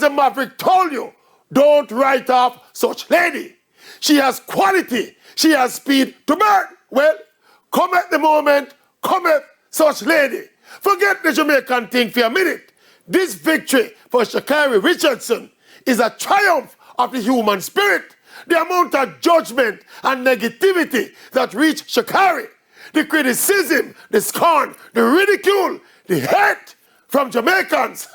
DJ Maverick told you, don't write off such lady. She has quality. She has speed to burn. Well, come at the moment, come at such lady. Forget the Jamaican thing for a minute. This victory for Sha'Carri Richardson is a triumph of the human spirit. The amount of judgment and negativity that reached Sha'Carri, the criticism, the scorn, the ridicule, the hate from Jamaicans.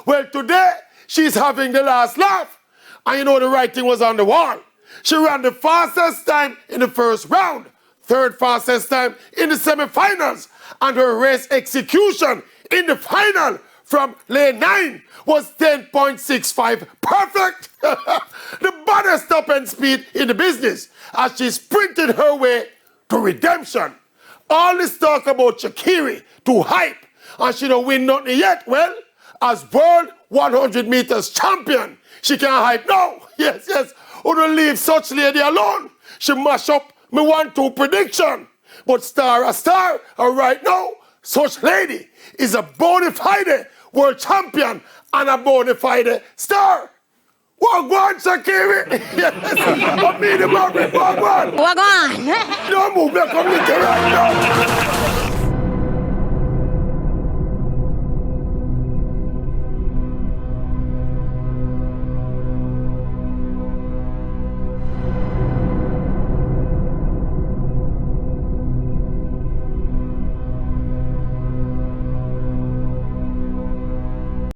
Well, today, she's having the last laugh. And you know the writing was on the wall. She ran the fastest time in the first round, third fastest time in the semifinals, and her race execution in the final from lane 9 was 10.65 perfect. The baddest top-end speed in the business as she sprinted her way to redemption. All this talk about Sha'Carri to hype and she don't win nothing yet. Well, as world 100 meters champion, she can't hype now. Yes, yes. Who don't leave such lady alone? She mash up me 1-2 prediction. But star a star, and right now, such lady is a bona fide world champion and a bona fide star. Wagwan, Sha'Carri. Yes. I mean the Maverick, wagwan. Wagwan. Don't move, come with you right now.